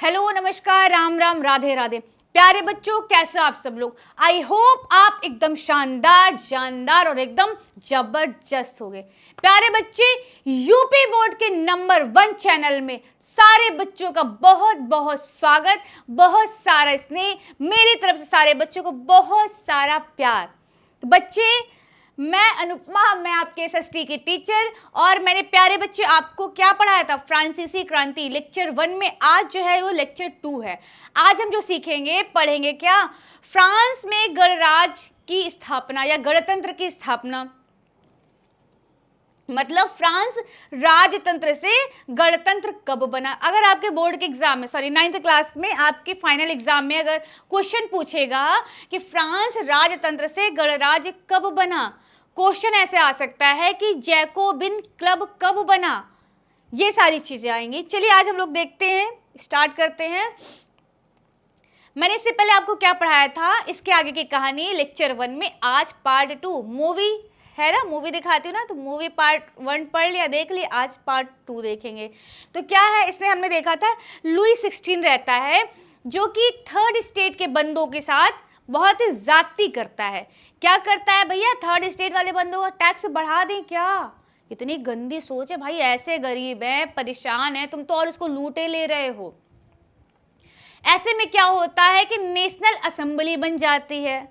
Hello, नमस्कार, राम राम, राधे राधे। प्यारे बच्चों, कैसे हो आप सब लोग। आई होप आप एकदम शानदार जानदार और एकदम जबरदस्त हो गए। प्यारे बच्चे, यूपी बोर्ड के नंबर 1 चैनल में सारे बच्चों का बहुत बहुत स्वागत, बहुत सारा स्नेह मेरी तरफ से। सारे बच्चों को बहुत सारा प्यार। बच्चे, मैं अनुपमा, मैं आपके एसएसटी की टीचर, और मैंने प्यारे बच्चे आपको क्या पढ़ाया था, फ्रांसीसी क्रांति लेक्चर 1 में। आज जो है वो लेक्चर 2 है। आज हम जो सीखेंगे, पढ़ेंगे क्या, फ्रांस में गणराज्य की स्थापना या गणतंत्र की स्थापना, मतलब फ्रांस राजतंत्र से गणतंत्र कब बना। अगर आपके बोर्ड के एग्जाम में, सॉरी 9th क्लास में, आपके फाइनल एग्जाम में अगर क्वेश्चन पूछेगा कि फ्रांस राजतंत्र से गणराज्य कब बना, क्वेश्चन ऐसे आ सकता है कि जैकोबिन क्लब कब बना, ये सारी चीजें आएंगी। चलिए आज हम लोग देखते हैं, स्टार्ट करते हैं। मैंने इससे पहले आपको क्या पढ़ाया था, इसके आगे की कहानी लेक्चर 1 में। आज पार्ट 2 मूवी है ना, मूवी दिखाती हूँ ना, तो मूवी पार्ट 1 पढ़ लिया, देख लिया, आज पार्ट 2 देखेंगे। तो क्या है इसमें, हमने देखा था लुई 16 रहता है जो कि थर्ड स्टेट के बंदों के साथ बहुत ही ज्यादती करता है। क्या करता है भैया, थर्ड स्टेट वाले बंदों का टैक्स बढ़ा दें क्या। इतनी गंदी सोच है भाई, ऐसे गरीब हैं, परेशान हैं, तुम तो और इसको लूटे ले रहे हो। ऐसे में क्या होता है कि नेशनल असेंबली बन जाती है।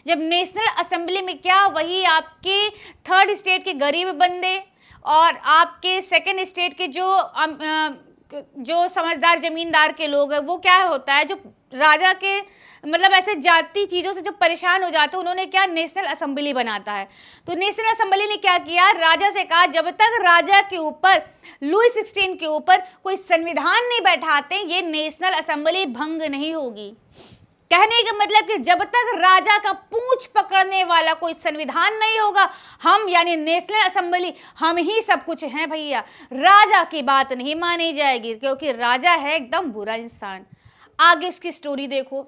जब नेशनल असेंबली में क्या, वही आपके थर्ड स्टेट के गरीब बंदे और आपके सेकंड स्टेट के जो समझदार जमींदार के लोग हैं, वो क्या होता है, जो राजा के मतलब ऐसे जाति चीज़ों से जो परेशान हो जाते हैं, उन्होंने क्या, नेशनल असेंबली बनाता है। तो नेशनल असेंबली ने क्या किया, राजा से कहा जब तक राजा के ऊपर, लुई 16 के ऊपर कोई संविधान नहीं बैठाते, ये नेशनल असेंबली भंग नहीं होगी। कहने का मतलब कि जब तक राजा का पूंछ पकड़ने वाला कोई संविधान नहीं होगा, हम यानी नेशनल असेंबली, हम ही सब कुछ हैं भैया, राजा की बात नहीं मानी जाएगी, क्योंकि राजा है एकदम बुरा इंसान। आगे उसकी स्टोरी देखो।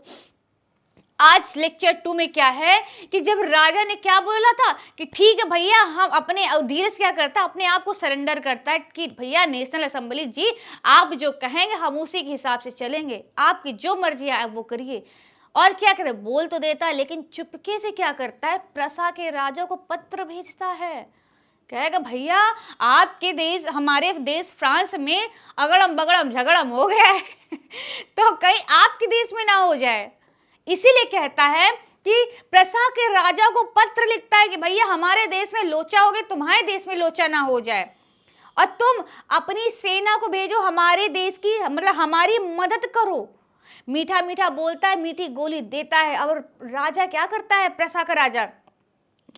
आज लेक्चर 2 में क्या है कि जब राजा ने क्या बोला था कि ठीक है भैया, हम अपने, धीरे से क्या करता है, अपने आप को सरेंडर करता है कि भैया नेशनल असेंबली जी, आप जो कहेंगे हम उसी के हिसाब से चलेंगे, आपकी जो मर्जी है वो करिए। और क्या करे, बोल तो देता है, लेकिन चुपके से क्या करता है, प्रसा के राजा को पत्र भेजता है। कहेगा भैया, आपके देश, हमारे देश फ्रांस में अगड़म बगड़म झगड़म हो गया है तो कहीं आपके देश में ना हो जाए, इसीलिए कहता है कि प्रसा के राजा को पत्र लिखता है कि भैया हमारे देश में लोचा हो गए, तुम्हारे देश में लोचा ना हो जाए, और तुम अपनी सेना को भेजो, हमारे देश की मतलब हमारी मदद करो। मीठा मीठा बोलता है, मीठी गोली देता है। और राजा क्या करता है, प्रसा का राजा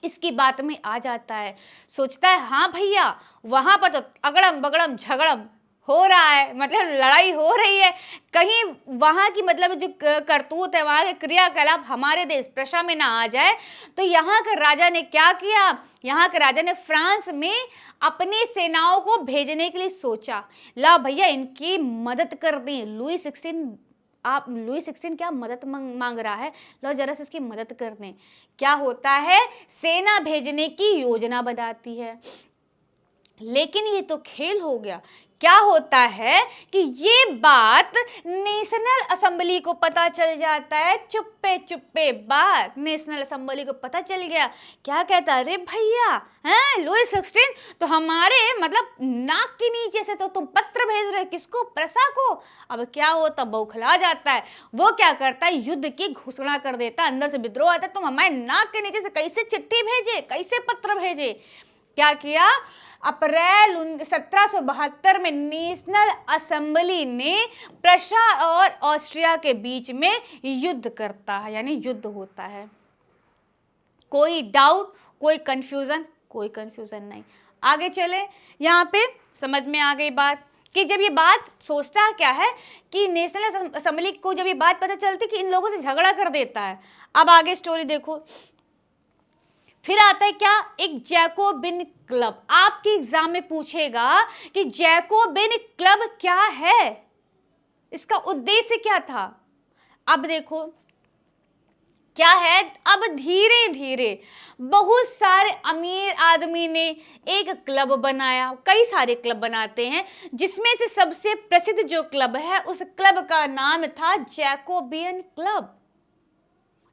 इसकी बात में आ जाता है, सोचता है हाँ भैया, वहां पर तो अगड़म बगड़म झगड़म हो रहा है, मतलब लड़ाई हो रही है, कहीं वहां की मतलब जो करतूत है, वहां के क्रियाकलाप हमारे देश प्रशा में ना आ जाए। तो यहाँ के राजा ने क्या किया, यहाँ के राजा ने फ्रांस में अपनी सेनाओं को भेजने के लिए सोचा, ला भैया इनकी मदद कर दी। लुई 16 क्या मदद मांग रहा है, लो जरा से इसकी मदद कर दें। क्या होता है, सेना भेजने की योजना बनाती है। लेकिन ये तो खेल हो गया। क्या होता है कि ये बात नेशनल असेंबली को पता चल जाता है, चुप्पे चुप्पे बात नेशनल असेंबली को पता चल गया। क्या कहता है, अरे भैया हैं, लुई 16 तो हमारे मतलब नाक के नीचे से तो तुम पत्र भेज रहे हो, किसको, प्रसा को। अब क्या होता, बौखला जाता है। वो क्या करता है, युद्ध की घोषणा कर देता है, अंदर से विद्रोह आता है, तुम हमारे नाक के नीचे से कैसे चिट्ठी भेजे, कैसे पत्र भेजे। क्या किया, अप्रैल 1772 में नेशनल असेंबली ने प्रशा और ऑस्ट्रिया के बीच में युद्ध करता है, यानी युद्ध होता है। कोई डाउट, कोई कंफ्यूजन, कोई कंफ्यूजन नहीं। आगे चले, यहाँ पे समझ में आ गई बात कि जब ये बात सोचता क्या है कि नेशनल असेंबली को जब ये बात पता चलती कि इन लोगों से झगड़ा कर देता है। अब आगे स्टोरी देखो, फिर आता है क्या, एक जैकोबिन क्लब। आपके एग्जाम में पूछेगा कि जैकोबिन क्लब क्या है, इसका उद्देश्य क्या था। अब देखो क्या है, अब धीरे धीरे बहुत सारे अमीर आदमी ने एक क्लब बनाया, कई सारे क्लब बनाते हैं, जिसमें से सबसे प्रसिद्ध जो क्लब है उस क्लब का नाम था जैकोबियन क्लब।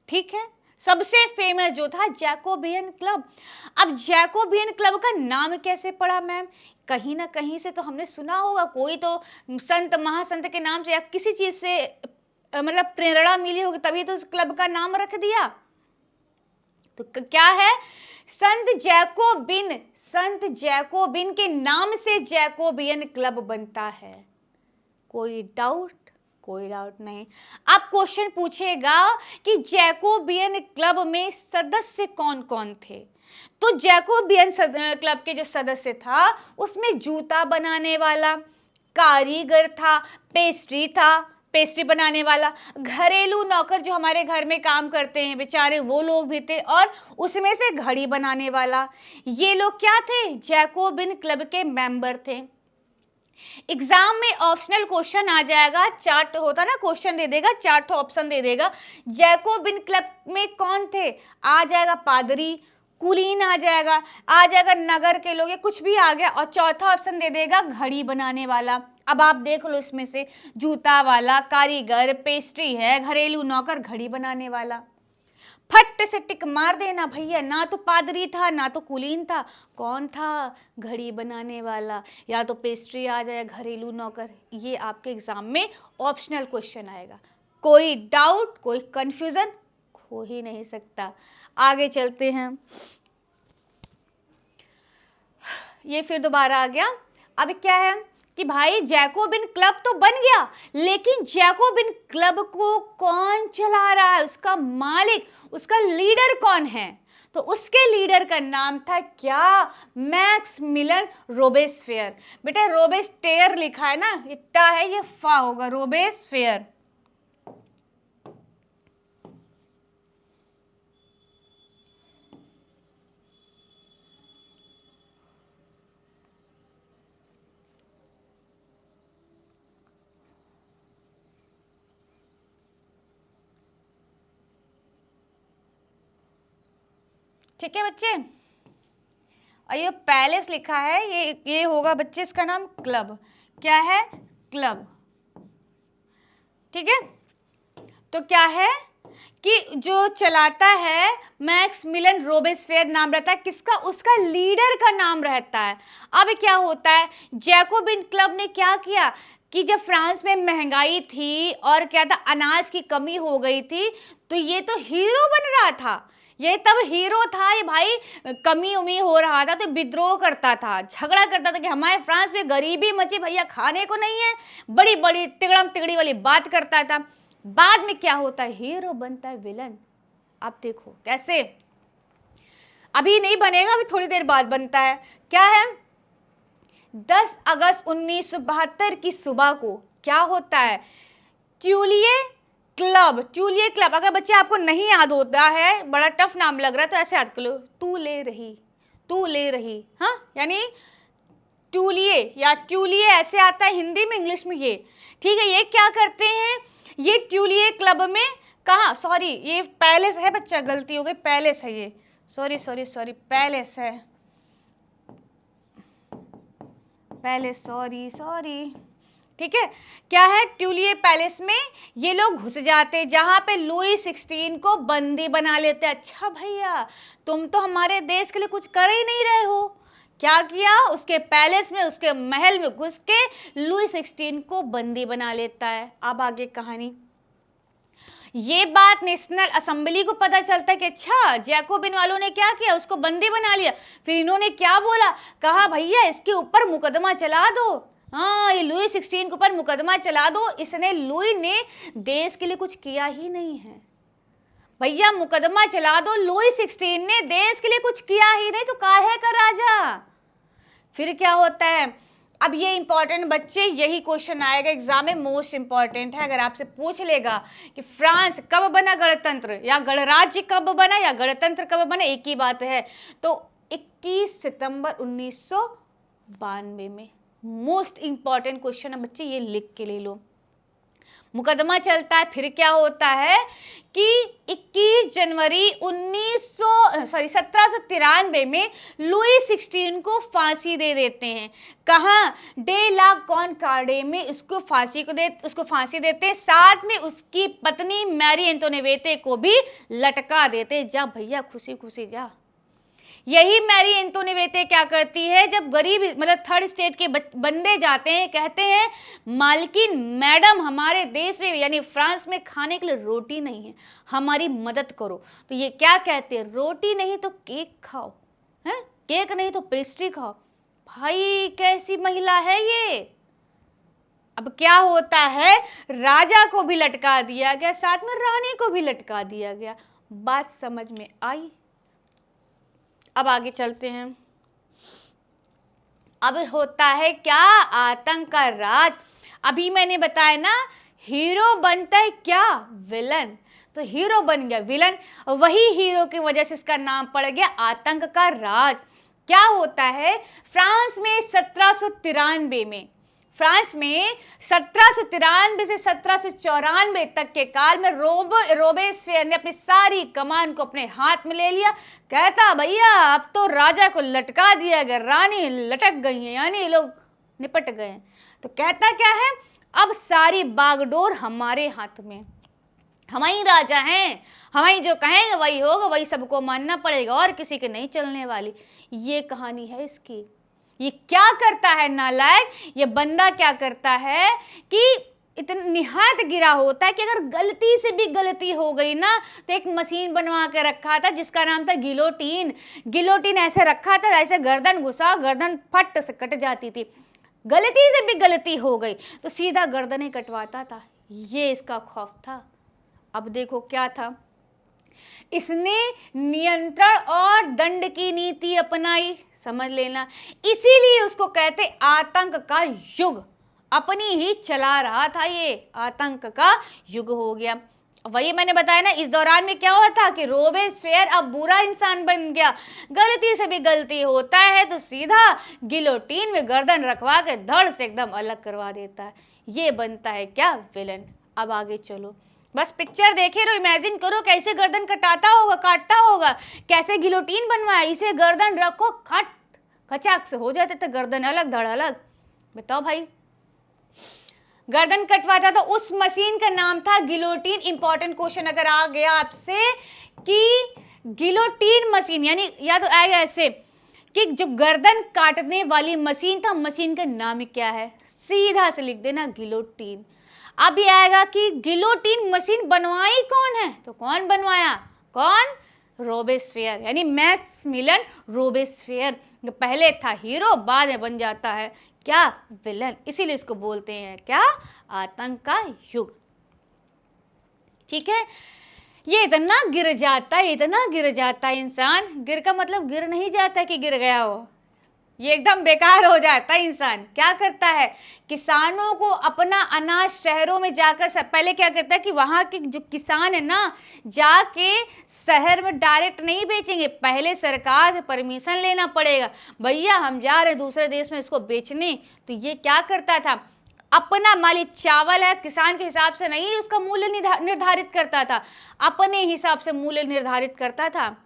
ठीक है, सबसे फेमस जो था जैकोबियन क्लब। अब जैकोबियन क्लब का नाम कैसे पड़ा मैम? कहीं ना कहीं से तो हमने सुना होगा, कोई तो संत महासंत के नाम से या किसी चीज से मतलब प्रेरणा मिली होगी, तभी तो उस क्लब का नाम रख दिया। तो क्या है, संत जैकोबिन के नाम से जैकोबियन क्लब बनता है। कोई डाउट? कोई डाउट नहीं। अब क्वेश्चन पूछेगा कि जैकोबियन क्लब में सदस्य कौन कौन थे। तो जैकोबियन क्लब के जो सदस्य था उसमें जूता बनाने वाला कारीगर था, पेस्ट्री बनाने वाला, घरेलू नौकर जो हमारे घर में काम करते हैं बेचारे वो लोग भी थे, और उसमें से घड़ी बनाने वाला। ये लोग क्या थे, जैकोबिन क्लब के मेंबर थे। एग्जाम में ऑप्शनल क्वेश्चन आ जाएगा, चार्ट होता ना, क्वेश्चन दे देगा, चार्ट ऑप्शन दे देगा। जैकोबिन क्लब में कौन थे, आ जाएगा पादरी, कुलीन आ जाएगा नगर के लोग, कुछ भी आ गया, और चौथा ऑप्शन दे देगा घड़ी बनाने वाला। अब आप देख लो इसमें से, जूता वाला, कारीगर, पेस्ट्री है, घरेलू नौकर, घड़ी बनाने वाला। फट से टिक मार देना भैया, ना तो पादरी था ना तो कुलीन था, कौन था, घड़ी बनाने वाला। या तो पेस्ट्री आ जाए, घरेलू नौकर। ये आपके एग्जाम में ऑप्शनल क्वेश्चन आएगा। कोई डाउट, कोई कंफ्यूजन हो ही नहीं सकता। आगे चलते हैं। ये फिर दोबारा आ गया। अब क्या है कि भाई जैकोबिन क्लब तो बन गया, लेकिन जैकोबिन क्लब को कौन चला रहा है, उसका मालिक, उसका लीडर कौन है? तो उसके लीडर का नाम था क्या, मैक्समिलन रोबेस्फेयर। बेटा रोबेस्टेयर लिखा है ना, ये टा है, ये फा होगा, रोबेस्फेयर। ठीक है बच्चे, और ये पैलेस लिखा है, ये होगा बच्चे इसका नाम क्लब। क्या है, क्लब। ठीक है, तो क्या है कि जो चलाता है मैक्समिलन रोबेस्फेयर नाम रहता है किसका, उसका लीडर का नाम रहता है। अब क्या होता है, जैकोबिन क्लब ने क्या किया कि जब फ्रांस में महंगाई थी और क्या था, अनाज की कमी हो गई थी, तो ये तो हीरो बन रहा था, ये तब हीरो था ये भाई। कमी उमी हो रहा था तो विद्रोह करता था, झगड़ा करता था कि हमारे फ्रांस में गरीबी मची भैया, खाने को नहीं है, बड़ी बड़ी तिगड़म तिगड़ी वाली बात करता था। बाद में क्या होता है, हीरो बनता है विलन। आप देखो कैसे, अभी नहीं बनेगा, अभी थोड़ी देर बाद बनता है। क्या है, 10 अगस्त 1972 की सुबह को क्या होता है, ट्यूलिए क्लब। अगर बच्चे आपको नहीं याद होता है, बड़ा टफ नाम लग रहा है, तो ऐसे याद कर लो, तू ले रही, हाँ, यानी ट्यूलिए या ट्यूलिए ऐसे आता है हिंदी में, इंग्लिश में ये। ठीक है, ये क्या करते हैं, ये ट्यूलिए क्लब में, कहाँ, सॉरी ये पैलेस है बच्चा, गलती हो गई, पैलेस है ये, सॉरी पैलेस है, पैलेस, सॉरी। ठीक है, क्या है, ट्यूलिए पैलेस में ये लोग घुस जाते, जहां पे लुई 16 को बंदी बना लेते। अच्छा भैया, तुम तो हमारे देश के लिए कुछ कर ही नहीं रहे हो। क्या किया, उसके पैलेस में, उसके महल में घुस के लुई 16 को बंदी बना लेता है। अब आगे कहानी, ये बात नेशनल असेंबली को पता चलता है कि अच्छा जैकोबिन वालों ने क्या किया, उसको बंदी बना लिया। फिर इन्होंने क्या बोला, कहा भैया इसके ऊपर मुकदमा चला दो, हाँ ये लुई 16 के ऊपर मुकदमा चला दो, इसने, लुई ने देश के लिए कुछ किया ही नहीं है भैया, मुकदमा चला दो, लुई 16 ने देश के लिए कुछ किया ही नहीं, तो काहे का राजा। फिर क्या होता है, अब ये इंपॉर्टेंट बच्चे, यही क्वेश्चन आएगा एग्जाम में, मोस्ट इंपॉर्टेंट है। अगर आपसे पूछ लेगा कि फ्रांस कब बना गणतंत्र, या गणराज्य कब बना, या गणतंत्र कब बना, एक ही बात है, तो 21 सितंबर 1992 में। मोस्ट इंपॉर्टेंट क्वेश्चन है बच्चे, ये लिख के ले लो। मुकदमा चलता है। फिर क्या होता है कि 21 जनवरी 1793 में लुई 16 को फांसी दे देते हैं। कहाँ? डे ला कॉनकॉर्डे में उसको फांसी देते हैं। साथ में उसकी पत्नी मैरी एंटोनेवेते को भी लटका देते। जा भैया, खुशी खुशी जा। यही मैरी एंटोनेवेते क्या करती है, जब गरीब मतलब थर्ड स्टेट के बंदे जाते हैं, कहते हैं मालकिन मैडम हमारे देश में यानी फ्रांस में खाने के लिए रोटी नहीं है, हमारी मदद करो। तो ये क्या कहते हैं, रोटी नहीं तो केक खाओ, हैं? केक नहीं तो पेस्ट्री खाओ। भाई कैसी महिला है ये। अब क्या होता है, राजा को भी लटका दिया गया, साथ में रानी को भी लटका दिया गया। बात समझ में आई? अब आगे चलते हैं। अब होता है क्या, आतंक का राज। अभी मैंने बताया ना, हीरो बनता है क्या, विलन। तो हीरो बन गया विलन, वही हीरो की वजह से इसका नाम पड़ गया आतंक का राज। क्या होता है, फ्रांस में 1793 से 1794 तक के काल में रोबेस्पियर ने अपनी सारी कमान को अपने हाथ में ले लिया। कहता भैया अब तो राजा को लटका दिया गया, रानी लटक गई है, यानी ये लोग निपट गए हैं। तो कहता क्या है, अब सारी बागडोर हमारे हाथ में, हम ही राजा हैं, हम ही जो कहेंगे वही होगा, वही सबको मानना पड़ेगा और किसी के नहीं चलने वाली। ये कहानी है इसकी। ये क्या करता है नालायक, ये बंदा क्या करता है कि इतना निहायत गिरा होता है कि अगर गलती से भी गलती हो गई ना, तो एक मशीन बनवा के रखा था जिसका नाम था गिलोटीन। गिलोटीन ऐसे रखा था, ऐसे गर्दन घुसा, गर्दन फट से कट जाती थी। गलती से भी गलती हो गई तो सीधा गर्दन ही कटवाता था। ये इसका खौफ था। अब देखो क्या था, इसने नियंत्रण और दंड की नीति अपनाई, समझ लेना। इसीलिए उसको कहते आतंक का युग। अपनी ही चला रहा था, ये आतंक का युग हो गया। वही मैंने बताया ना, इस दौरान में क्या हुआ था कि रोबेस्पियर अब बुरा इंसान बन गया। गलती से भी गलती होता है तो सीधा गिलोटीन में गर्दन रखवा के धड़ से एकदम अलग करवा देता है। ये बनता है क्या, विलन। अब आगे चलो, बस पिक्चर देखे रहो, इमेजिन करो कैसे गर्दन कटाता होगा, काटता होगा, कैसे गिलोटीन बनवाया। इसे गर्दन रखो, खट खचाक से हो जाते थे गर्दन अलग धड़ अलग। बताओ भाई, गर्दन कटवाता था। उस मशीन का नाम था गिलोटीन। इंपॉर्टेंट क्वेश्चन अगर आ गया आपसे कि गिलोटीन मशीन, यानी या तो आएगा ऐसे कि जो गर्दन काटने वाली मशीन था, मशीन का नाम क्या है, सीधा से लिख देना गिलोटीन। अब ये आएगा कि गिलोटीन मशीन बनवाई कौन है, तो कौन बनवाया, कौन, रोबेस्पियर, यानी मैक्सिमिलियन रोबेस्पियर। पहले था हीरो, बाद में बन जाता है क्या, विलन। इसीलिए इसको बोलते हैं क्या, आतंक का युग। ठीक है, ये इतना गिर जाता है, इतना गिर जाता है इंसान। गिर का मतलब गिर नहीं जाता कि गिर गया हो, ये एकदम बेकार हो जाता है इंसान। क्या करता है, किसानों को अपना अनाज शहरों में जाकर पहले क्या करता है कि वहाँ के जो किसान है ना, जाके शहर में डायरेक्ट नहीं बेचेंगे, पहले सरकार से परमिशन लेना पड़ेगा, भैया हम जा रहे हैं दूसरे देश में इसको बेचने। तो ये क्या करता था, अपना माल, चावल है, किसान के हिसाब से नहीं उसका मूल्य निर्धारित करता था, अपने हिसाब से मूल्य निर्धारित करता था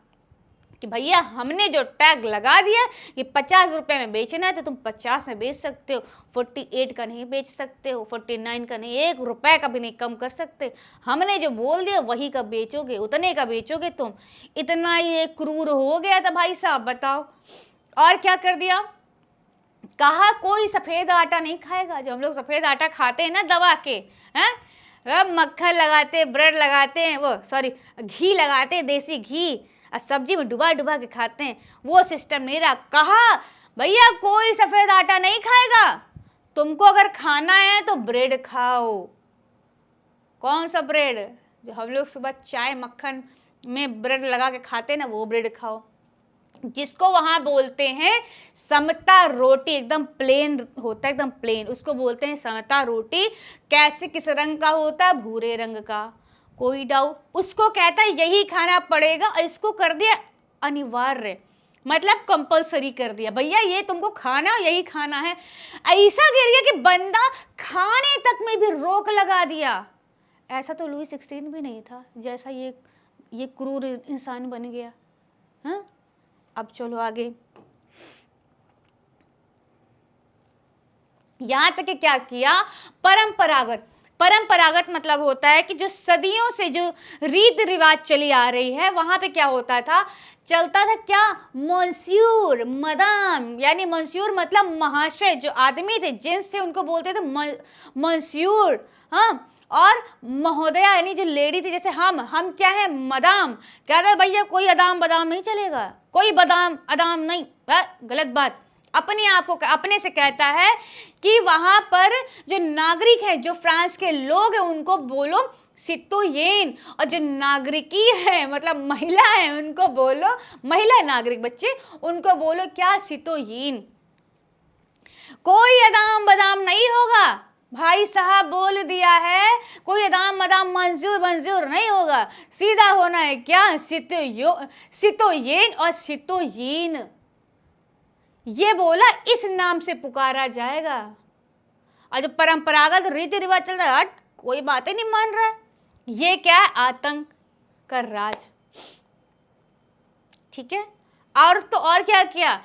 कि भैया हमने जो टैग लगा दिया कि 50 रुपये में बेचना है तो तुम 50 में बेच सकते हो, 48 का नहीं बेच सकते हो, 49 का नहीं, 1 रुपये का भी नहीं कम कर सकते। हमने जो बोल दिया वही का बेचोगे, उतने का बेचोगे तुम। इतना ये क्रूर हो गया था भाई साहब, बताओ। और क्या कर दिया, कहा कोई सफ़ेद आटा नहीं खाएगा। जो हम लोग सफ़ेद आटा खाते हैं ना दबा के, हैं, मक्खन लगाते, ब्रेड लगाते हैं, वो सॉरी घी लगाते हैं, देसी घी, और सब्जी में डुबा डुबा के खाते हैं, वो सिस्टम नहीं रहा। कहा भैया कोई सफ़ेद आटा नहीं खाएगा, तुमको अगर खाना है तो ब्रेड खाओ। कौन सा ब्रेड, जो हम लोग सुबह चाय मक्खन में ब्रेड लगा के खाते हैं ना, वो ब्रेड खाओ, जिसको वहाँ बोलते हैं समता रोटी। एकदम प्लेन होता है, एकदम प्लेन, उसको बोलते हैं समता रोटी। कैसे, किस रंग का होता है, भूरे रंग का, कोई डाउट। उसको कहता है यही खाना पड़ेगा, और इसको कर दिया अनिवार्य, मतलब कंपलसरी कर दिया, भैया ये तुमको खाना, यही खाना है। ऐसा गिर गया कि बंदा खाने तक में भी रोक लगा दिया। ऐसा तो लुई 16 भी नहीं था जैसा ये क्रूर इंसान बन गया। हाँ, अब चलो आगे। यहां तक कि क्या किया, परंपरागत मतलब होता है कि जो सदियों से जो रीत रिवाज चली आ रही है, वहां पे क्या होता था, चलता था क्या, मॉन्स्यूर, मदाम, यानी मॉन्स्यूर मतलब महाशय, जो आदमी थे जेंट्स थे उनको बोलते थे मॉन्स्यूर। हाँ, और महोदया यानी जो लेडी थी, जैसे हम क्या है, मदाम। क्या था भैया, कोई अदाम बदाम नहीं चलेगा, कोई बदाम अदाम नहीं, गलत बात। अपने आप को अपने से कहता है कि वहां पर जो नागरिक है, जो फ्रांस के लोग हैं, उनको बोलो सितोयेन, और जो नागरिकी है मतलब महिला है उनको बोलो, महिला नागरिक बच्चे, उनको बोलो क्या, सितोयेन। कोई अदाम बदाम नहीं होगा, भाई साहब बोल दिया है, कोई अदाम मदाम मंजूर नहीं होगा, सीधा होना है क्या, सितोयेन और सितोयेन। ये बोला, इस नाम से पुकारा जाएगा। और जो परंपरागत रीति रिवाज चल रहा है, हट, कोई बातें नहीं मान रहा है। ये क्या है, आतंक का राज। ठीक है, और तो और क्या किया,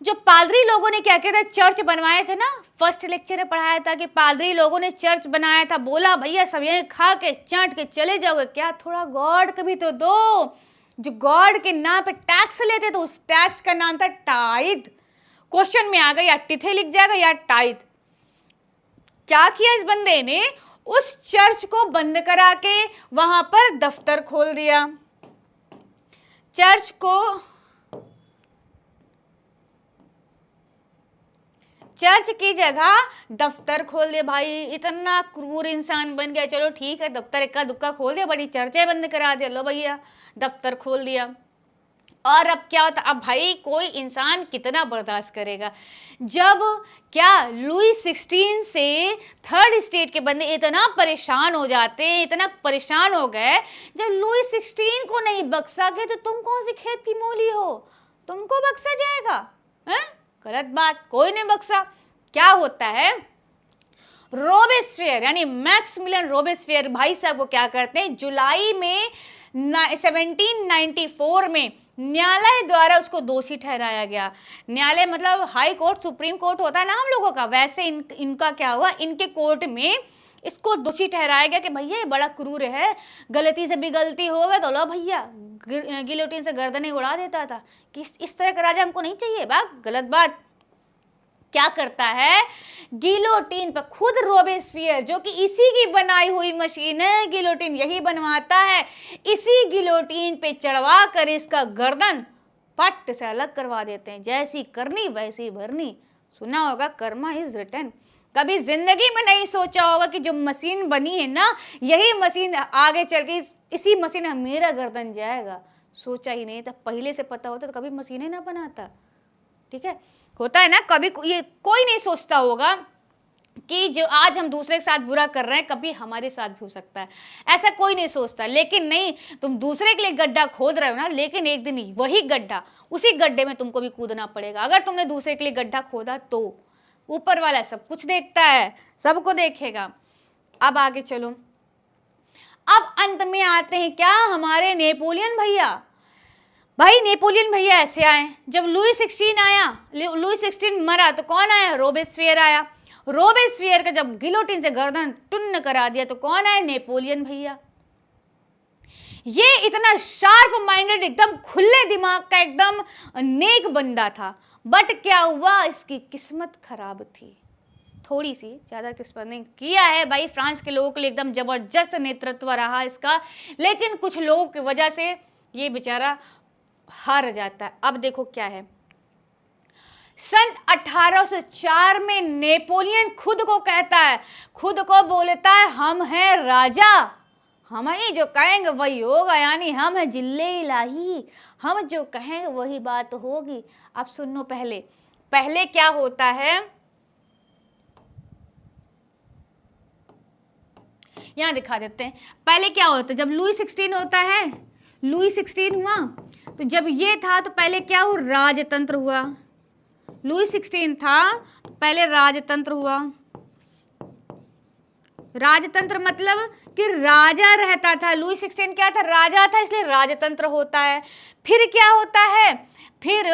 जो पादरी लोगों ने क्या किया था, चर्च बनवाए थे ना, फर्स्ट लेक्चर में पढ़ाया था कि पादरी लोगों ने चर्च बनाया था। बोला भैया सब यहीं खा के चाट के चले जाओगे क्या, थोड़ा गॉड का भी तो दो। जो गॉड के नाम पे टैक्स लेते तो उस टैक्स का नाम था टाइद। क्वेश्चन में आ गया, या टिथे लिख जाएगा या टाइद। क्या किया इस बंदे ने, उस चर्च को बंद करा के वहां पर दफ्तर खोल दिया। चर्च की जगह दफ्तर खोल दिया। भाई इतना क्रूर इंसान बन गया। चलो ठीक है, दफ्तर इक्का दुक्का खोल दिया, बड़ी चर्चे बंद करा दिया। लो भैया दफ्तर खोल दिया। और अब क्या होता, अब भाई कोई इंसान कितना बर्दाश्त करेगा, जब क्या लुई 16 से थर्ड स्टेट के बंदे इतना परेशान हो जाते हैं, इतना परेशान हो गए, जब लुई 16 को नहीं बख्शा गया तो तुम कौन सी खेत की मूली हो, तुमको बख्शा जाएगा, हैं? गलत बात, कोई नहीं बख्शा। क्या होता है, रोबेस्पियर यानी मैक्सिमिलियन रोबेस्पियर भाई साहब को क्या करते हैं, जुलाई में 1794 में न्यायालय द्वारा उसको दोषी ठहराया गया। न्यायालय मतलब हाई कोर्ट, सुप्रीम कोर्ट होता है ना हम लोगों का, वैसे इनका क्या हुआ, इनके कोर्ट में इसको दोषी ठहराया गया कि भैया ये बड़ा क्रूर है, गलती से भी गलती हो गया तो लो भैया गिलोटिन से गर्दनें उड़ा देता था, कि इस तरह का राजा हमको नहीं चाहिए। बात गलत बात। क्या करता है, गिलोटिन पर खुद रोबेस्पियर, जो कि इसी की बनाई हुई मशीन है, गिलोटिन यही बनवाता है, इसी गिलोटिन पे चढ़वा कर इसका गर्दन पट से अलग करवा देते हैं। जैसी करनी वैसी भरनी। सुना होगा कर्मा इज रिटन। कभी जिंदगी में नहीं सोचा होगा कि जो मशीन बनी है ना, यही मशीन आगे चल के इसी मशीन में मेरा गर्दन जाएगा। सोचा ही नहीं था, पहले से पता होता तो कभी मशीन ही ना बनाता। ठीक है, होता है ना, कभी ये कोई नहीं सोचता होगा कि जो आज हम दूसरे के साथ बुरा कर रहे हैं कभी हमारे साथ भी हो सकता है, ऐसा कोई नहीं सोचता। लेकिन नहीं, तुम दूसरे के लिए गड्ढा खोद रहे हो ना, लेकिन एक दिन वही गड्ढा, उसी गड्ढे में तुमको भी कूदना पड़ेगा। अगर तुमने दूसरे के लिए गड्ढा खोदा तो ऊपर वाला सब कुछ देखता है, सबको देखेगा। अब आगे चलो, अब अंत में आते हैं क्या, हमारे नेपोलियन भैया। भाई नेपोलियन भैया ऐसे आए, जब लुई 16 आया, लुई 16 मरा तो कौन आया, रोबेस्पियर आया। रोबेस्पियर का जब गिलोटिन से गर्दन टुन्न करा दिया तो कौन आए, नेपोलियन भैया। ये इतना शार्प माइंडेड, एकदम खुले दिमाग का, एकदम नेक बंदा था। बट क्या हुआ, इसकी किस्मत खराब थी थोड़ी सी, ज्यादा किस्मत नहीं। किया है भाई फ्रांस के लोगों के लिए एकदम जबरदस्त नेतृत्व रहा इसका, लेकिन कुछ लोगों की वजह से ये बेचारा हार जाता है। अब देखो क्या है, सन 1804 में नेपोलियन खुद को कहता है, खुद को बोलता है हम हैं राजा, हम ही जो कहेंगे वही होगा, यानी हम हैं जिल्ले इलाही, हम जो कहेंगे वही बात होगी। अब सुनो, पहले क्या होता है, यहां दिखा देते हैं। पहले क्या होता है, जब लुई 16 होता है, लुई 16 हुआ तो जब ये था तो पहले क्या हुआ, राजतंत्र हुआ। लुई 16 था तो पहले राजतंत्र हुआ, राजतंत्र मतलब कि राजा रहता था। लुई 16 क्या था? राजा था, इसलिए राजतंत्र होता है। फिर क्या होता है? फिर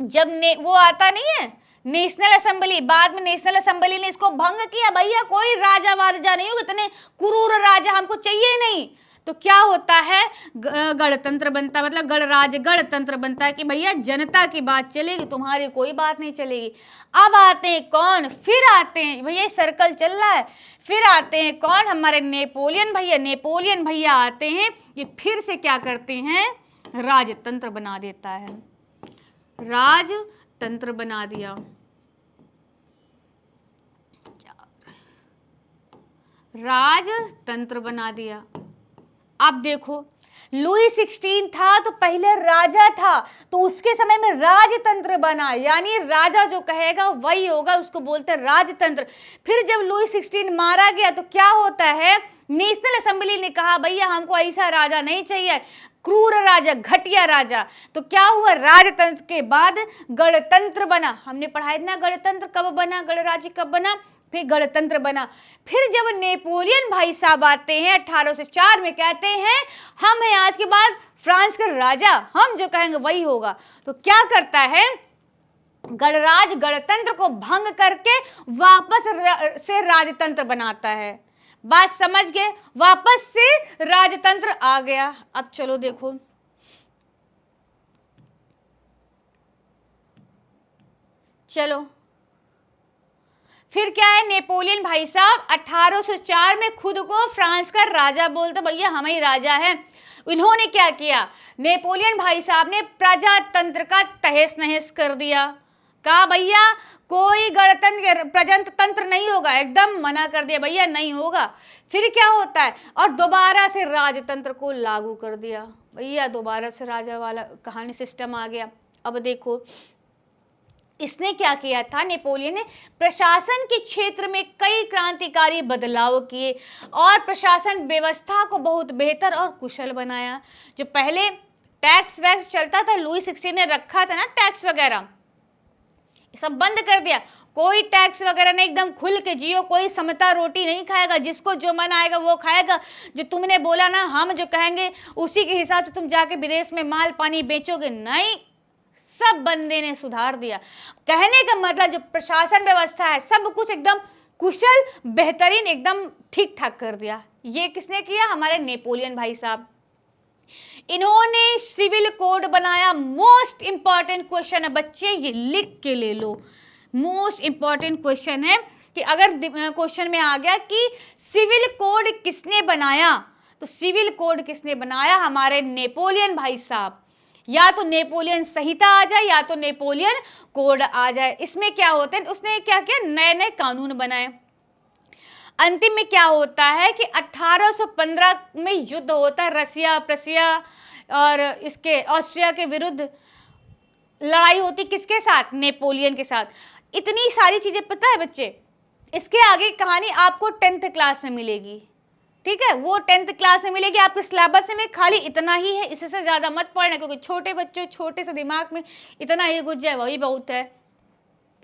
जब वो आता नहीं है नेशनल असेंबली, बाद में नेशनल असेंबली ने इसको भंग किया, भैया कोई राजा वाजा नहीं होगा, इतने क्रूर राजा हमको चाहिए नहीं। तो क्या होता है? गणतंत्र बनता है, मतलब गणराज्य, गणतंत्र बनता है कि भैया जनता की बात चलेगी, तुम्हारी कोई बात नहीं चलेगी। अब आते हैं कौन? फिर आते हैं भैया, सर्कल चल रहा है, फिर आते हैं कौन? हमारे नेपोलियन भैया। नेपोलियन भैया आते हैं, ये फिर से क्या करते हैं? राजतंत्र बना देता है, राजतंत्र बना दिया। राजतंत्र बना दिया। अब देखो लुई 16 था तो पहले राजा था, तो उसके समय में राजतंत्र बना, यानी राजा जो कहेगा वही होगा, उसको बोलते हैं राजतंत्र। फिर जब लुई 16 मारा गया तो क्या होता है? नेशनल असेंबली ने कहा भैया हमको ऐसा राजा नहीं चाहिए, क्रूर राजा, घटिया राजा। तो क्या हुआ? राजतंत्र के बाद गणतंत्र बना। हमने पढ़ाया ना गणतंत्र कब बना, गणराज्य कब बना, फिर गणतंत्र बना। फिर जब नेपोलियन भाई साहब आते हैं 1804 में, कहते हैं हम हैं आज के बाद फ्रांस का राजा, हम जो कहेंगे वही होगा। तो क्या करता है? गणराज्य, गणतंत्र को भंग करके वापस से राजतंत्र बनाता है। बात समझ गए? वापस से राजतंत्र आ गया। अब चलो देखो, चलो फिर क्या है? नेपोलियन भाई साहब 1804 में खुद को फ्रांस का राजा बोलते, भैया हम ही राजा हैं। इन्होंने क्या किया? नेपोलियन भाई साहब ने प्रजातंत्र का तहस नहस कर दिया। कहा भैया कोई गणतंत्र, प्रजातंत्र नहीं होगा, एकदम मना कर दिया, भैया नहीं होगा। फिर क्या होता है? और दोबारा से राजतंत्र को लागू कर दिया, भैया दोबारा से राजा वाला कहानी सिस्टम आ गया। अब देखो इसने क्या किया था? नेपोलियन ने प्रशासन के क्षेत्र में कई क्रांतिकारी बदलाव किए और प्रशासन व्यवस्था को बहुत बेहतर और कुशल बनाया। जो पहले टैक्स वैक्स चलता था, लुई 16 ने रखा था ना टैक्स वगैरह, सब बंद कर दिया। कोई टैक्स वगैरह नहीं, एकदम खुल के जियो, कोई समता रोटी नहीं खाएगा, जिसको जो मन आएगा वो खाएगा। जो तुमने बोला ना हम जो कहेंगे उसी के हिसाब से तुम जाके विदेश में माल पानी बेचोगे, नहीं, सब बंदे ने सुधार दिया। कहने का मतलब जो प्रशासन व्यवस्था है सब कुछ एकदम कुशल, बेहतरीन, एकदम ठीक ठाक कर दिया। ये किसने किया? हमारे नेपोलियन भाई साहब। इन्होंने सिविल कोड बनाया। मोस्ट इंपॉर्टेंट क्वेश्चन है बच्चे, ये लिख के ले लो, मोस्ट इंपॉर्टेंट क्वेश्चन है कि अगर क्वेश्चन में आ गया कि सिविल कोड किसने बनाया, तो सिविल कोड किसने बनाया? हमारे नेपोलियन भाई साहब। या तो नेपोलियन संहिता आ जाए या तो नेपोलियन कोड आ जाए। इसमें क्या होते हैं? उसने क्या किया? नए नए कानून बनाए। अंतिम में क्या होता है कि 1815 में युद्ध होता है, रसिया, प्रसिया और इसके ऑस्ट्रिया के विरुद्ध लड़ाई होती। किसके साथ? नेपोलियन के साथ। इतनी सारी चीजें पता है बच्चे, इसके आगे कहानी आपको 10th क्लास में मिलेगी, ठीक है, वो 10th क्लास में मिलेगी। आपके सिलेबस में खाली इतना ही है, इससे ज्यादा मत पढ़ना, क्योंकि छोटे बच्चे छोटे से दिमाग में इतना ही घुस जाए वही बहुत है।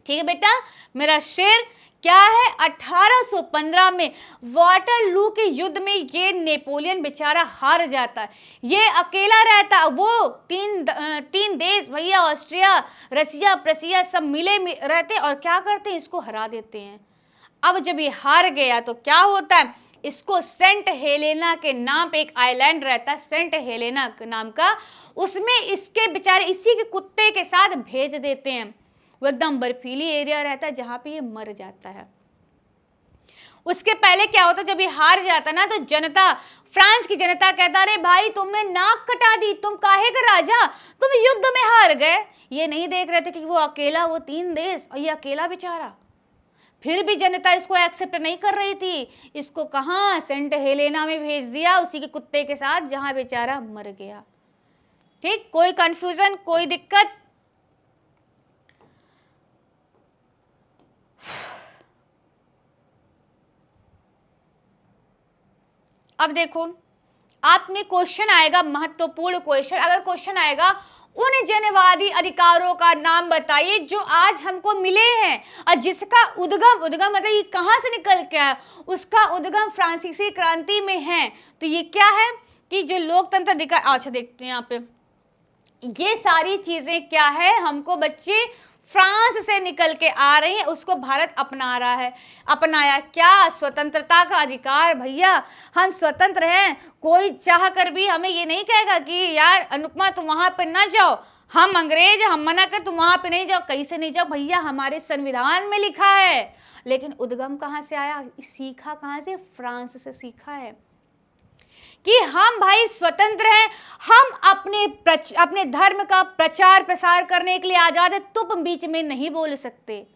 ठीक है बेटा, मेरा शेर क्या है? 1815 में वाटरलू के युद्ध में ये नेपोलियन बेचारा हार जाता है। ये अकेला रहता, वो तीन देश भैया, ऑस्ट्रिया, रसिया, प्रसिया सब मिले रहते और क्या करते हैं? इसको हरा देते हैं। अब जब ये हार गया तो क्या होता है? इसको सेंट हेलेना के नाम पे एक आइलैंड रहता है, सेंट हेलेना नाम का, उसमें इसके बेचारे इसी के कुत्ते के साथ भेज देते हैं। वो एकदम बर्फीली एरिया रहता है जहां पे ये मर जाता है। उसके पहले क्या होता है? जब ये हार जाता ना तो जनता, फ्रांस की जनता कहता, अरे भाई तुमने नाक कटा दी, तुम काहे का राजा, तुम युद्ध में हार गए। ये नहीं देख रहे थे कि वो अकेला, वो 3 देश और ये अकेला बेचारा। फिर भी जनता इसको एक्सेप्ट नहीं कर रही थी। इसको कहाँ? सेंट हेलेना में भेज दिया उसी के कुत्ते के साथ जहां बेचारा मर गया। ठीक, कोई कंफ्यूजन, कोई दिक्कत? अब देखो आप में क्वेश्चन आएगा, महत्वपूर्ण क्वेश्चन। अगर क्वेश्चन आएगा उन जनवादी अधिकारों का नाम बताइए जो आज हमको मिले हैं और जिसका उद्गम उद्गम मतलब ये कहाँ से निकल के आया, उसका उद्गम फ्रांसीसी क्रांति में है। तो ये क्या है कि जो लोकतंत्र अधिकार, अच्छा देखते हैं यहाँ पे, ये सारी चीजें क्या है, हमको बच्चे फ्रांस से निकल के आ रही हैं, उसको भारत अपना रहा है। अपनाया क्या? स्वतंत्रता का अधिकार। भैया हम स्वतंत्र हैं, कोई चाह कर भी हमें ये नहीं कहेगा कि यार अनुपमा तुम वहां पर ना जाओ, हम अंग्रेज, हम मना कर, तुम वहां पे नहीं जाओ। कैसे नहीं जाओ भैया, हमारे संविधान में लिखा है। लेकिन उद्गम कहाँ से आया, सीखा कहाँ से? फ्रांस से सीखा है कि हम भाई स्वतंत्र हैं, हम अपने धर्म का प्रचार प्रसार करने के लिए आजाद है, तुम बीच में नहीं बोल सकते।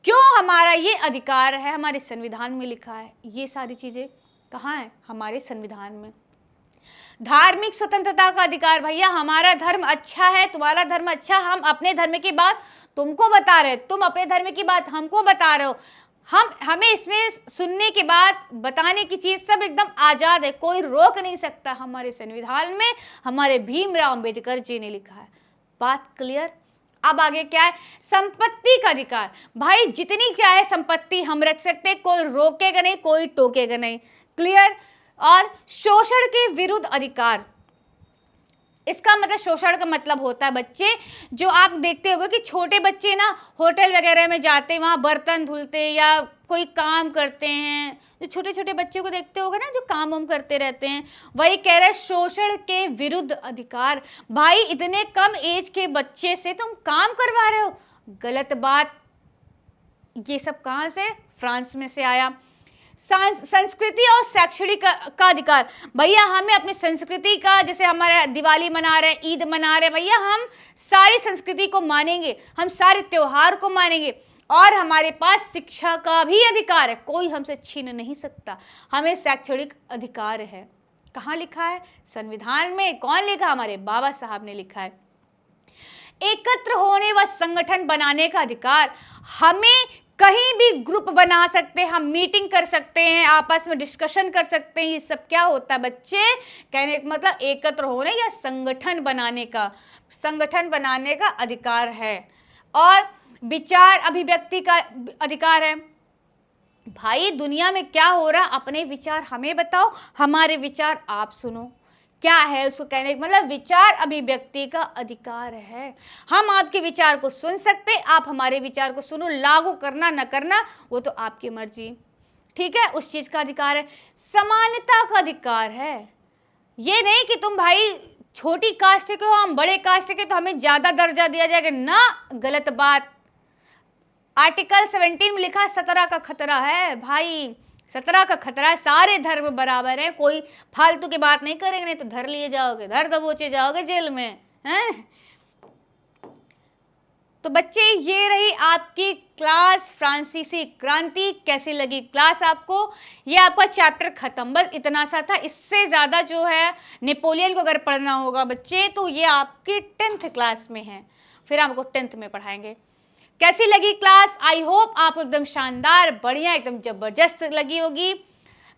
क्यों? हमारा ये अधिकार है, हमारे संविधान में लिखा है। ये सारी चीजें कहाँ है? हमारे संविधान में। धार्मिक स्वतंत्रता का अधिकार, भैया हमारा धर्म अच्छा है, तुम्हारा धर्म अच्छा, हम अपने धर्म की बात तुमको बता रहे, तुम अपने धर्म की बात हमको बता रहे हो। हमें इसमें सुनने के बाद बताने की चीज सब एकदम आजाद है, कोई रोक नहीं सकता। हमारे संविधान में हमारे भीमराव अंबेडकर जी ने लिखा है। बात क्लियर? अब आगे क्या है? संपत्ति का अधिकार। भाई जितनी चाहे संपत्ति हम रख सकते, कोई रोकेगा नहीं, कोई टोकेगा नहीं। क्लियर? और शोषण के विरुद्ध अधिकार, इसका मतलब शोषण का मतलब होता है बच्चे, जो आप देखते होंगे कि छोटे बच्चे ना होटल वगैरह में जाते हैं, वहाँ बर्तन धुलते या कोई काम करते हैं, जो छोटे छोटे बच्चे को देखते होगे ना जो काम वाम करते रहते हैं, वही कह रहे हैं शोषण के विरुद्ध अधिकार। भाई इतने कम एज के बच्चे से तुम काम करवा रहे हो, गलत बात। ये सब कहाँ से? फ्रांस में से आया। संस्कृति और शैक्षणिक का अधिकार, भैया हमें अपनी संस्कृति का, जैसे हमारे दिवाली मना रहे हैं, ईद मना रहे हैं, भैया हम सारी संस्कृति को मानेंगे, हम सारे त्योहार को मानेंगे, और हमारे पास शिक्षा का भी अधिकार है, कोई हमसे छीन नहीं सकता। हमें शैक्षणिक अधिकार है। कहाँ लिखा है? संविधान में। कौन लिखा? हमारे बाबा साहब ने लिखा है। एकत्र होने व संगठन बनाने का अधिकार, हमें कहीं भी ग्रुप बना सकते हैं, हम मीटिंग कर सकते हैं, आपस में डिस्कशन कर सकते हैं। ये सब क्या होता है बच्चे? कहने का मतलब एकत्र होने या संगठन बनाने का अधिकार है। और विचार अभिव्यक्ति का अधिकार है। भाई दुनिया में क्या हो रहा, अपने विचार हमें बताओ, हमारे विचार आप सुनो। क्या है उसको कहने का मतलब? विचार अभिव्यक्ति का अधिकार है। हम आपके विचार को सुन सकते, आप हमारे विचार को सुनो, लागू करना न करना वो तो आपकी मर्जी। ठीक है, उस चीज का अधिकार है। समानता का अधिकार है। ये नहीं कि तुम भाई छोटी कास्ट के हो, हम बड़े कास्ट के तो हमें ज्यादा दर्जा दिया जाएगा ना, गलत बात। आर्टिकल 17 में लिखा 17 का खतरा है। भाई 17 का खतरा है, सारे धर्म बराबर है, कोई फालतू की बात नहीं करेंगे, नहीं तो धर लिए जाओगे, धर दबोचे जाओगे जेल में, हैं? तो बच्चे ये रही आपकी क्लास फ्रांसीसी क्रांति। कैसी लगी क्लास आपको? ये आपका चैप्टर खत्म, बस इतना सा था। इससे ज़्यादा जो है नेपोलियन को अगर पढ़ना होगा बच्चे तो ये आपकी 10th क्लास में है, फिर आपको 10th में पढ़ाएंगे। कैसी लगी क्लास? आई होप आपको एकदम शानदार, बढ़िया, एकदम जबरदस्त लगी होगी।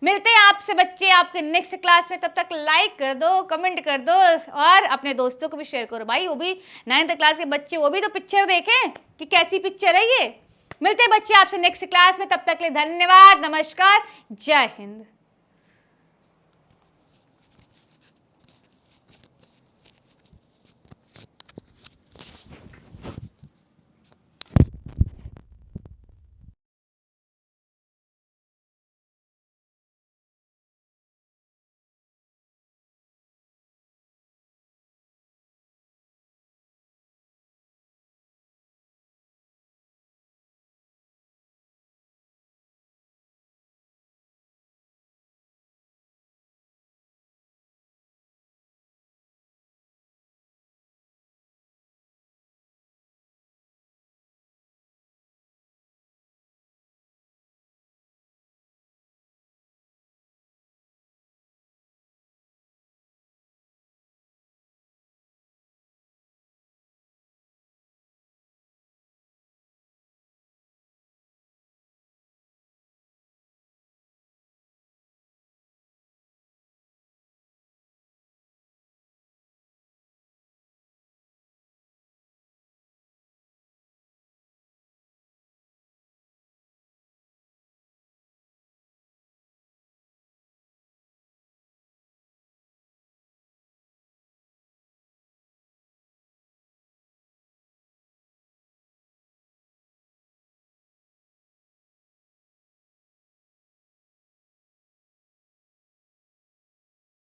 मिलते हैं आपसे बच्चे आपके नेक्स्ट क्लास में। तब तक लाइक कर दो, कमेंट कर दो और अपने दोस्तों को भी शेयर करो। भाई वो भी 9th क्लास के बच्चे, वो भी तो पिक्चर देखें कि कैसी पिक्चर है ये। मिलते हैं बच्चे आपसे नेक्स्ट क्लास में, तब तक के लिए धन्यवाद, नमस्कार, जय हिंद।